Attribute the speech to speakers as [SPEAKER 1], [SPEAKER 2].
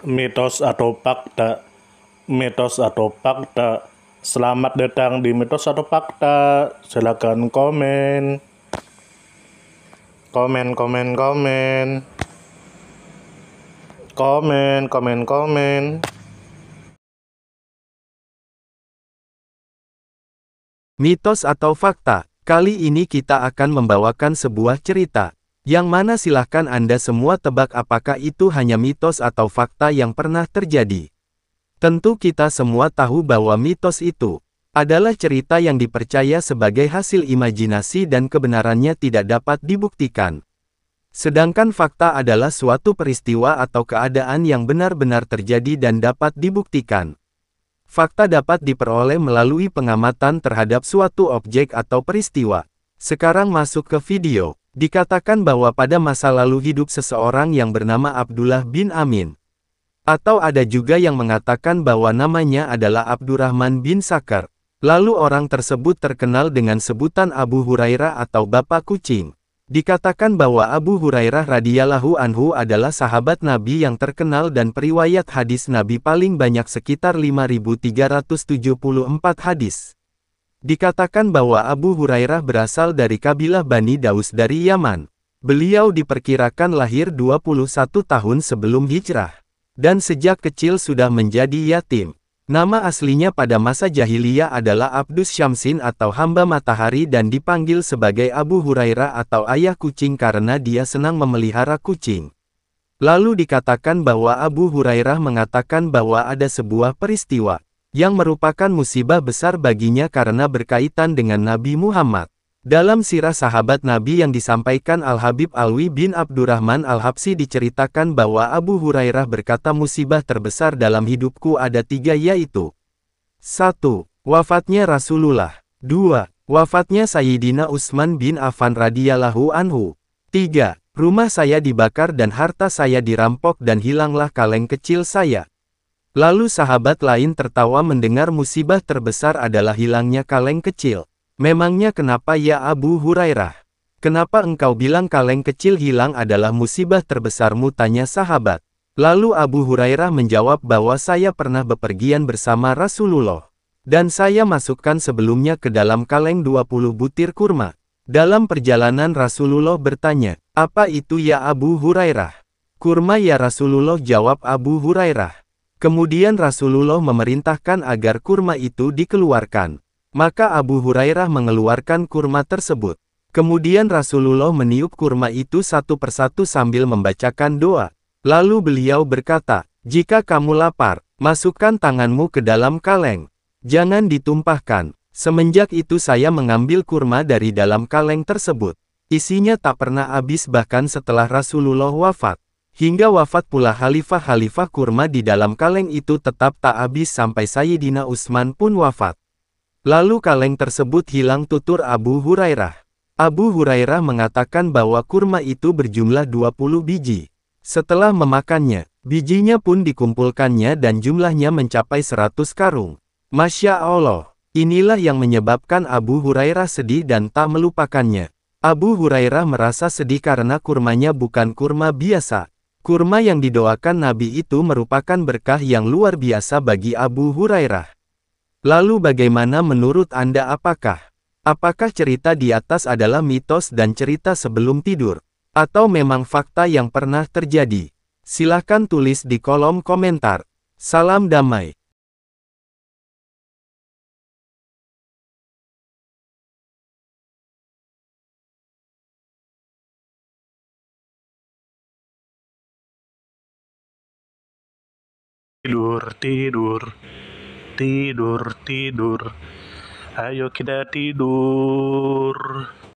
[SPEAKER 1] Mitos atau fakta? Mitos atau fakta? Selamat datang di Mitos atau Fakta. Silakan komen. Komen, komen, komen. Komen, komen, komen.
[SPEAKER 2] Mitos atau fakta? Kali ini kita akan membawakan sebuah cerita, yang mana silahkan Anda semua tebak apakah itu hanya mitos atau fakta yang pernah terjadi. Tentu kita semua tahu bahwa mitos itu adalah cerita yang dipercaya sebagai hasil imajinasi dan kebenarannya tidak dapat dibuktikan. Sedangkan fakta adalah suatu peristiwa atau keadaan yang benar-benar terjadi dan dapat dibuktikan. Fakta dapat diperoleh melalui pengamatan terhadap suatu objek atau peristiwa. Sekarang masuk ke video. Dikatakan bahwa pada masa lalu hidup seseorang yang bernama Abdullah bin Amin. Atau ada juga yang mengatakan bahwa namanya adalah Abdurrahman bin Sakar. Lalu orang tersebut terkenal dengan sebutan Abu Hurairah atau Bapak Kucing. Dikatakan bahwa Abu Hurairah radhiyallahu anhu adalah sahabat Nabi yang terkenal dan periwayat hadis Nabi paling banyak sekitar 5.374 hadis. Dikatakan bahwa Abu Hurairah berasal dari kabilah Bani Daus dari Yaman. Beliau diperkirakan lahir 21 tahun sebelum hijrah. Dan sejak kecil sudah menjadi yatim. Nama aslinya pada masa jahiliyah adalah Abdus Syamsin atau hamba matahari dan dipanggil sebagai Abu Hurairah atau ayah kucing karena dia senang memelihara kucing. Lalu dikatakan bahwa Abu Hurairah mengatakan bahwa ada sebuah peristiwa yang merupakan musibah besar baginya karena berkaitan dengan Nabi Muhammad. Dalam sirah sahabat Nabi yang disampaikan Al-Habib Alwi bin Abdurrahman Al-Habsyi diceritakan bahwa Abu Hurairah berkata musibah terbesar dalam hidupku ada 3 yaitu 1. Wafatnya Rasulullah 2. Wafatnya Sayyidina Utsman bin Affan radhiyallahu anhu 3. Rumah saya dibakar dan harta saya dirampok dan hilanglah kaleng kecil saya. Lalu sahabat lain tertawa mendengar musibah terbesar adalah hilangnya kaleng kecil. Memangnya kenapa ya Abu Hurairah? Kenapa engkau bilang kaleng kecil hilang adalah musibah terbesarmu? Tanya sahabat. Lalu Abu Hurairah menjawab bahwa saya pernah bepergian bersama Rasulullah. Dan saya masukkan sebelumnya ke dalam kaleng 20 butir kurma. Dalam perjalanan Rasulullah bertanya, apa itu ya Abu Hurairah? Kurma ya Rasulullah, jawab Abu Hurairah. Kemudian Rasulullah memerintahkan agar kurma itu dikeluarkan. Maka Abu Hurairah mengeluarkan kurma tersebut. Kemudian Rasulullah meniup kurma itu satu persatu sambil membacakan doa. Lalu beliau berkata, jika kamu lapar, masukkan tanganmu ke dalam kaleng. Jangan ditumpahkan. Semenjak itu saya mengambil kurma dari dalam kaleng tersebut. Isinya tak pernah habis bahkan setelah Rasulullah wafat. Hingga wafat pula khalifah-khalifah kurma di dalam kaleng itu tetap tak habis sampai Sayyidina Utsman pun wafat. Lalu kaleng tersebut hilang, tutur Abu Hurairah. Abu Hurairah mengatakan bahwa kurma itu berjumlah 20 biji. Setelah memakannya, bijinya pun dikumpulkannya dan jumlahnya mencapai 100 karung. Masya Allah, inilah yang menyebabkan Abu Hurairah sedih dan tak melupakannya. Abu Hurairah merasa sedih karena kurmanya bukan kurma biasa. Kurma yang didoakan Nabi itu merupakan berkah yang luar biasa bagi Abu Hurairah. Lalu bagaimana menurut Anda? Apakah cerita di atas adalah mitos dan cerita sebelum tidur? Atau memang fakta yang pernah terjadi? Silahkan tulis di kolom komentar. Salam damai.
[SPEAKER 1] Tidur, tidur, tidur, tidur. Ayo kita tidur.